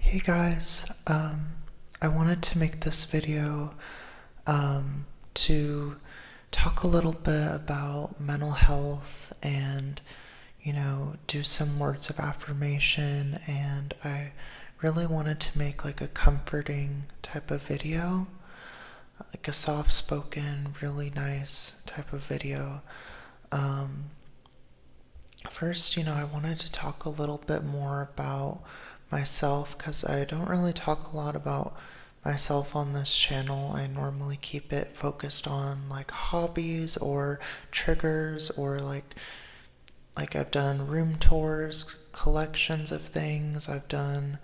Hey guys, I wanted to make this video to talk a little bit about mental health and, do some words of affirmation. And I really wanted to make like a comforting type of video, like a soft spoken, really nice type of video. Um, First, I wanted to talk a little bit more about myself because I don't really talk a lot about myself on this channel. I normally keep it focused on like hobbies or triggers or like I've done room tours, collections of things. I've done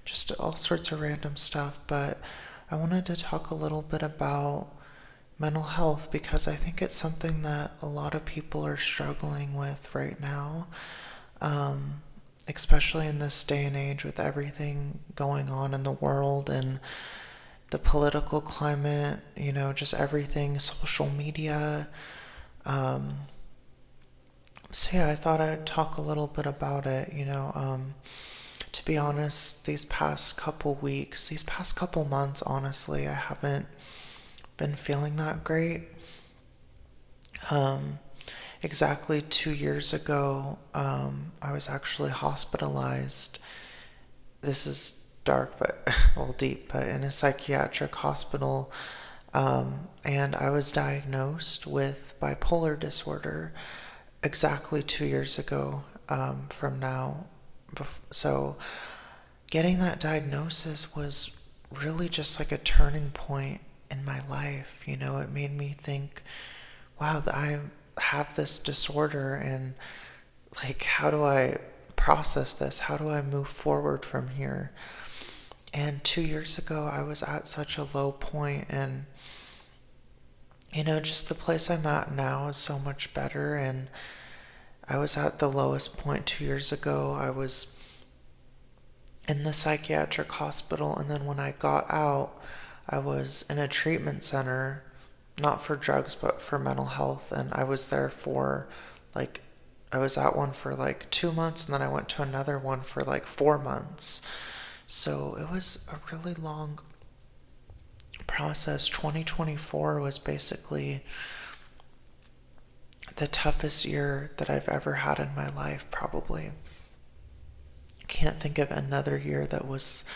just all sorts of random stuff, but I wanted to talk a little bit about mental health because I think it's something that a lot of people are struggling with right now, especially in this day and age with everything going on in the world and the political climate, just everything, social media. Um, so, yeah, I thought I'd talk a little bit about it. To be honest, these past couple weeks, these past couple months, honestly, I haven't been feeling that great. Um, exactly 2 years ago, I was actually hospitalized. This is dark, but well, deep, but in a psychiatric hospital. And I was diagnosed with bipolar disorder exactly 2 years ago from now. So, getting that diagnosis was really just like a turning point in my life. It made me think, wow, I have this disorder, and like, how do I process this? How do I move forward from here? And 2 years ago, I was at such a low point, and just the place I'm at now is so much better. And I was at the lowest point 2 years ago. I was in the psychiatric hospital, and then when I got out, I was in a treatment center, not for drugs, but for mental health. And I was there for like, I was at one for like 2 months, and then I went to another one for like 4 months. So it was a really long process. 2024 was basically the toughest year that I've ever had in my life, probably. Can't think of another year that was,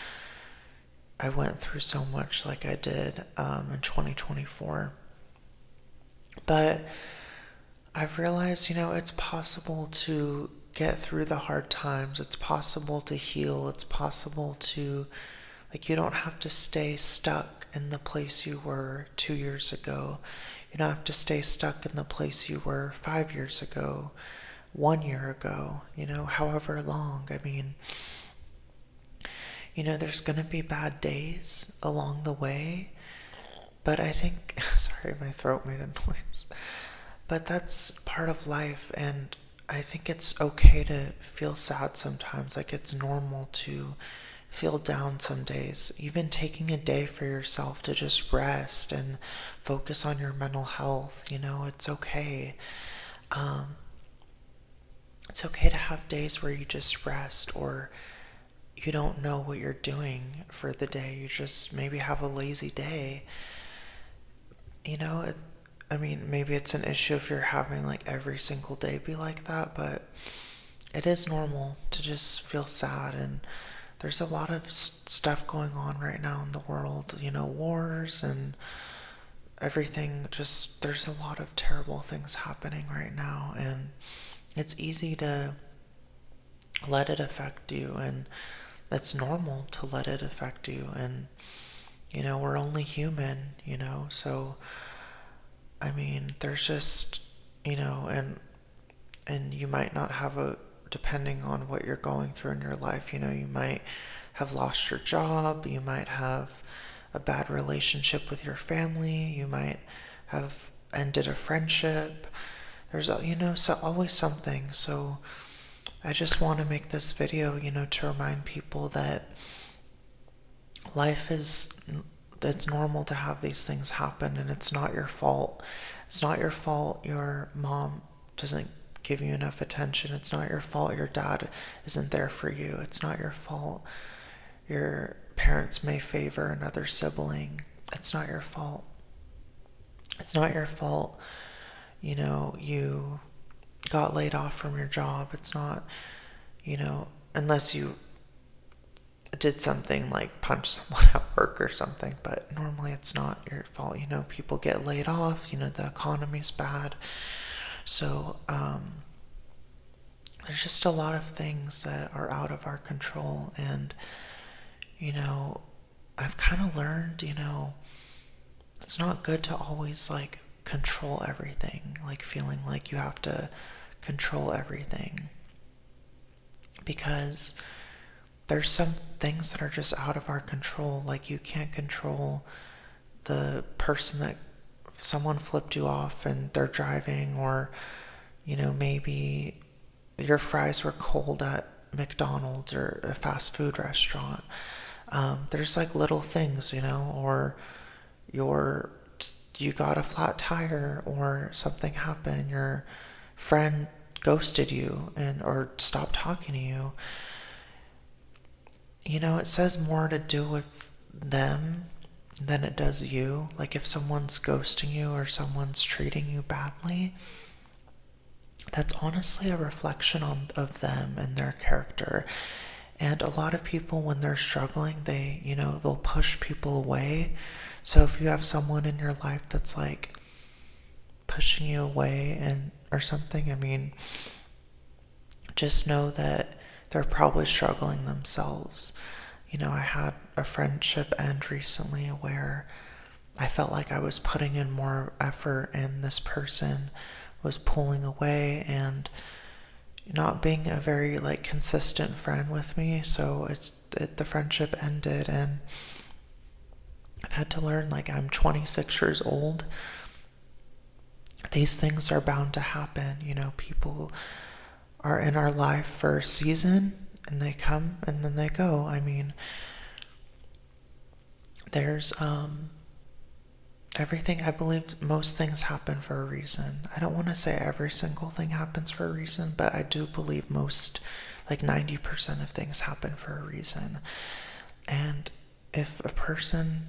I went through so much like I did in 2024. But I've realized, it's possible to get through the hard times. It's possible to heal. It's possible to, like, you don't have to stay stuck in the place you were 2 years ago. You don't have to stay stuck in the place you were 5 years ago, 1 year ago, however long. I mean, there's going to be bad days along the way, but I think, sorry, my throat made a noise. But that's part of life, and I think it's okay to feel sad sometimes. Like, it's normal to feel down some days. Even taking a day for yourself to just rest and focus on your mental health, it's okay. Um, it's okay to have days where you just rest, or you don't know what you're doing for the day. You just maybe have a lazy day. You know, it, I mean, maybe it's an issue if you're having like every single day be like that, but it is normal to just feel sad. And there's a lot of stuff going on right now in the world, wars and everything. Just, there's a lot of terrible things happening right now, and it's easy to let it affect you, and that's normal to let it affect you. And, we're only human, so I mean, there's just, and you might not have a, depending on what you're going through in your life, you might have lost your job, you might have a bad relationship with your family, you might have ended a friendship. There's, so always something. So I just want to make this video, to remind people that life is, it's normal to have these things happen, and it's not your fault. It's not your fault your mom doesn't give you enough attention. It's not your fault your dad isn't there for you. It's not your fault your parents may favor another sibling. It's not your fault. It's not your fault, you got laid off from your job. It's not, unless you did something like punch someone at work or something, but normally it's not your fault. People get laid off, the economy's bad. So, there's just a lot of things that are out of our control. And, I've kind of learned, it's not good to always like control everything, like feeling like you have to control everything. Because there's some things that are just out of our control. Like you can't control the person that someone flipped you off and they're driving, or, maybe your fries were cold at McDonald's or a fast food restaurant. There's like little things, or your you got a flat tire or something happened, your friend ghosted you and or stopped talking to you. It says more to do with them than it does you. Like if someone's ghosting you or someone's treating you badly, that's honestly a reflection of them and their character. And a lot of people, when they're struggling, they'll push people away. So if you have someone in your life that's like pushing you away and or something, I mean, just know that they're probably struggling themselves. I had a friendship end recently where I felt like I was putting in more effort and this person was pulling away and not being a very like consistent friend with me. So the friendship ended, and I've had to learn, like, I'm 26 years old. These things are bound to happen. People are in our life for a season and they come and then they go. I mean, there's everything. I believe most things happen for a reason. I don't want to say every single thing happens for a reason, but I do believe most, like 90% of things happen for a reason. And if a person,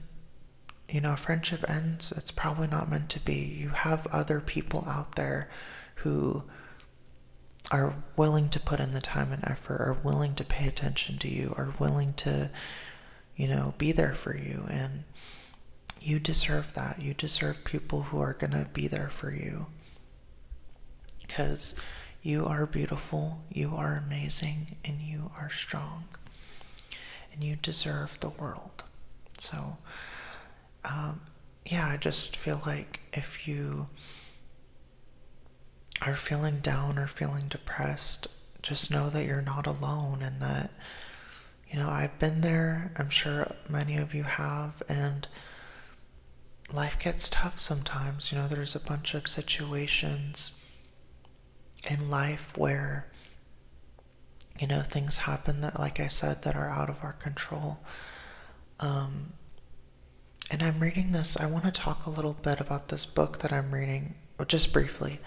a friendship ends, it's probably not meant to be. You have other people out there who are willing to put in the time and effort, are willing to pay attention to you, are willing to, be there for you. And you deserve that. You deserve people who are going to be there for you. Because you are beautiful, you are amazing, and you are strong. And you deserve the world. So, I just feel like if you are feeling down or feeling depressed, just know that you're not alone, and that, I've been there. I'm sure many of you have, and life gets tough sometimes. There's a bunch of situations in life where, things happen that, like I said, that are out of our control. And I'm reading this. I want to talk a little bit about this book that I'm reading, or just briefly.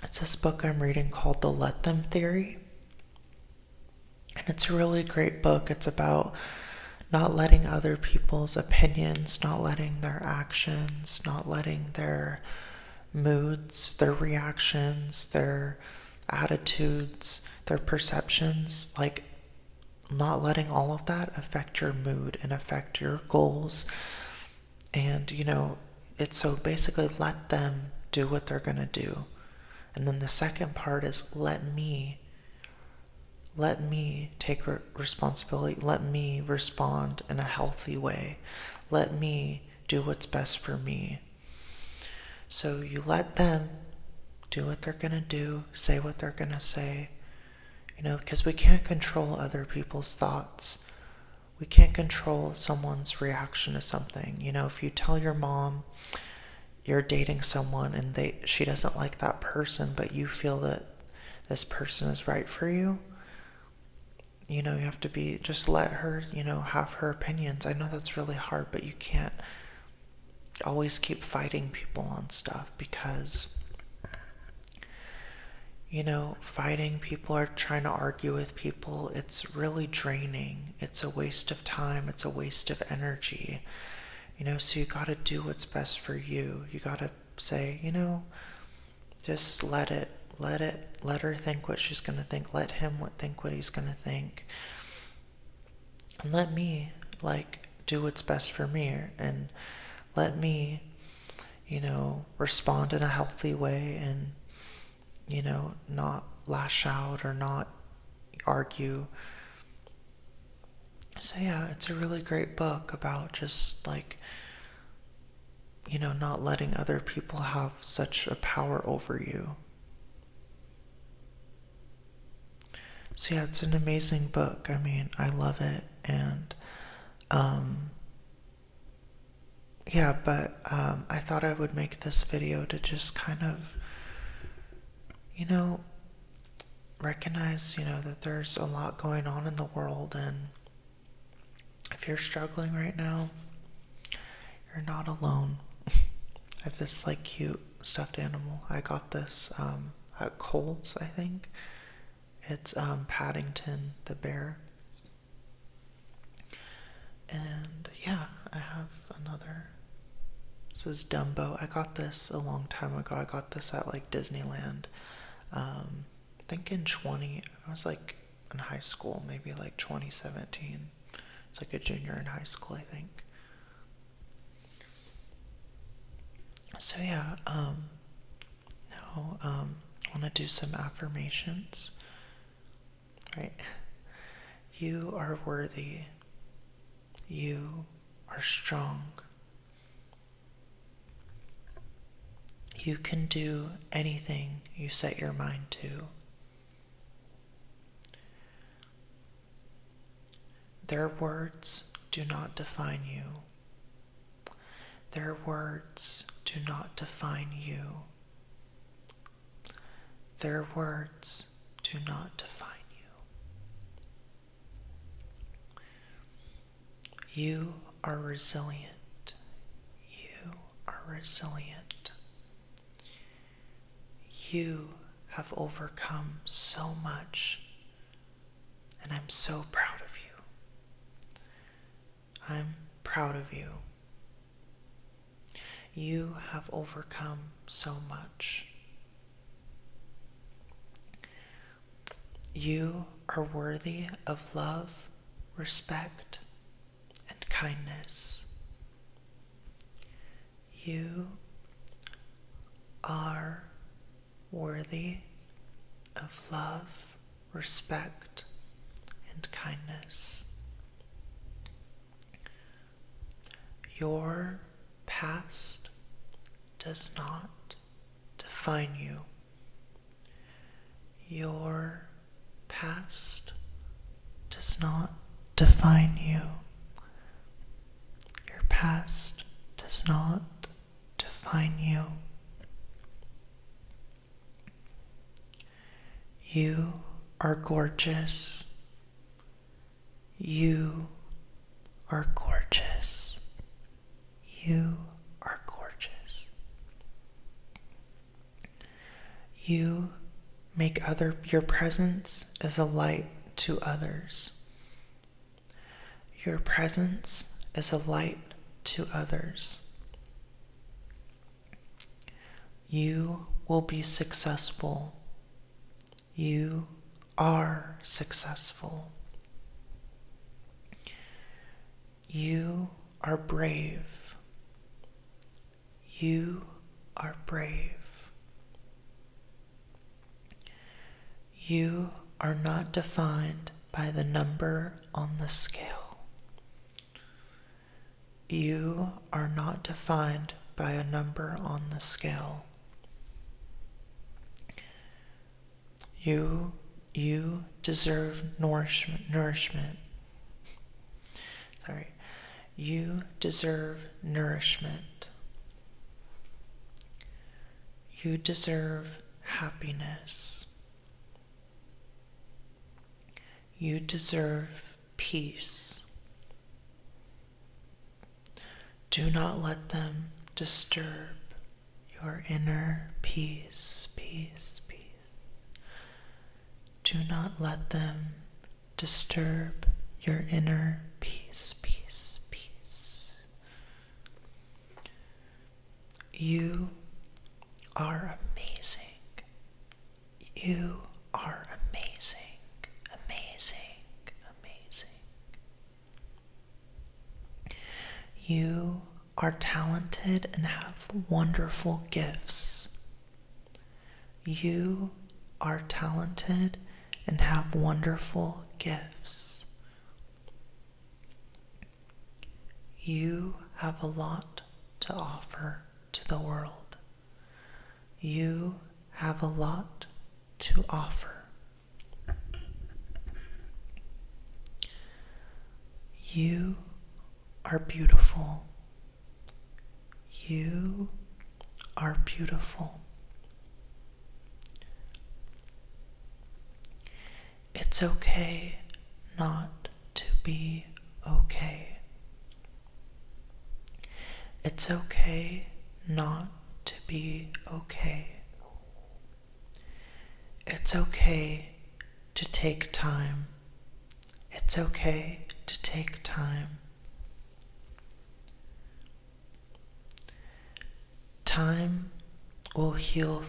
It's this book I'm reading called The Let Them Theory. And it's a really great book. It's about not letting other people's opinions, not letting their actions, not letting their moods, their reactions, their attitudes, their perceptions, like not letting all of that affect your mood and affect your goals. And, it's so basically let them do what they're going to do. And then the second part is let me take responsibility. Let me respond in a healthy way. Let me do what's best for me. So you let them do what they're going to do, say what they're going to say, because we can't control other people's thoughts. We can't control someone's reaction to something. If you tell your mom you're dating someone and she doesn't like that person, but you feel that this person is right for you, you have to just let her, have her opinions. I know that's really hard, but you can't always keep fighting people on stuff, because, fighting people or trying to argue with people, it's really draining. It's a waste of time, it's a waste of energy. So you gotta do what's best for you. You gotta say, just let her think what she's gonna think. Let him think what he's gonna think. And let me, do what's best for me. And let me, respond in a healthy way and, not lash out or not argue. So yeah, it's a really great book about just not letting other people have such a power over you. So yeah, it's an amazing book. I mean, I love it. And yeah, but I thought I would make this video to just kind of, recognize, that there's a lot going on in the world, and if you're struggling right now, you're not alone. I have this cute stuffed animal. I got this at Kohl's, I think. It's Paddington the bear. And yeah, I have another. This is Dumbo. I got this a long time ago. I got this at Disneyland. I think I was in high school, maybe 2017. It's a junior in high school, I think. So yeah, now I want to do some affirmations, right? You are worthy. You are strong. You can do anything you set your mind to. Their words do not define you. Their words do not define you. Their words do not define you. You are resilient. You are resilient. You have overcome so much, and I'm so proud of you. I'm proud of you. You have overcome so much. You are worthy of love, respect, and kindness. You are worthy of love, respect, and kindness. Your past does not define you. Your past does not define you. Your past does not define you. You are gorgeous. You are gorgeous. You are gorgeous. You make your presence is a light to others. Your presence is a light to others. You will be successful. You are successful. You are brave. You are brave. You are not defined by the number on the scale. You are not defined by a number on the scale. You deserve nourishment. Sorry. You deserve nourishment. You deserve happiness. You deserve peace. Do not let them disturb your inner peace, peace, peace. Do not let them disturb your inner peace, peace, peace. You are amazing. You are amazing, amazing, amazing. You are talented and have wonderful gifts. You are talented and have wonderful gifts. You have a lot to offer to the world. You have a lot to offer. You are beautiful. You are beautiful. It's okay not to be okay. It's okay not to be okay. It's okay to take time. It's okay to take time. Time will heal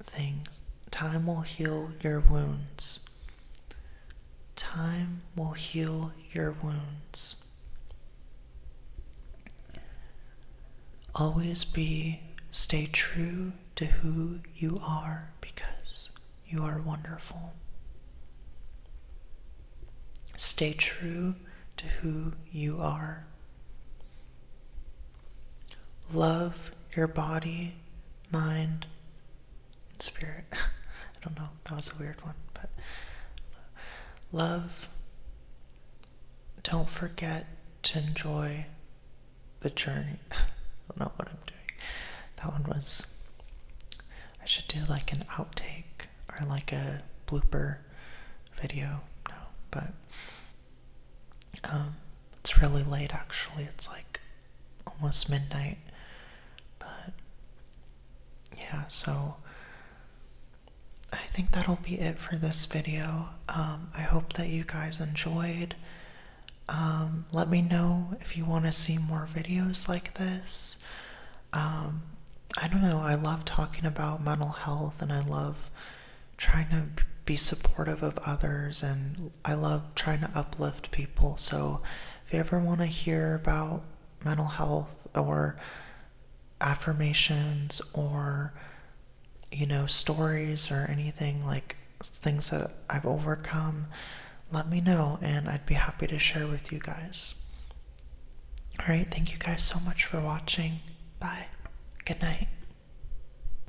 things. Time will heal your wounds. Time will heal your wounds. Always stay true to who you are because you are wonderful. Stay true to who you are. Love your body, mind, and spirit. I don't know, that was a weird one, but love. Don't forget to enjoy the journey. I don't know what I'm doing. That one was, I should do like an outtake or like a blooper video. No, but it's really late actually. It's like almost midnight. But yeah, so I think that'll be it for this video. I hope that you guys enjoyed. Let me know if you want to see more videos like this. I don't know, I love talking about mental health and I love trying to be supportive of others and I love trying to uplift people. So if you ever want to hear about mental health or affirmations or, stories or anything like things that I've overcome, let me know and I'd be happy to share with you guys. Alright, thank you guys so much for watching. Bye. Good night.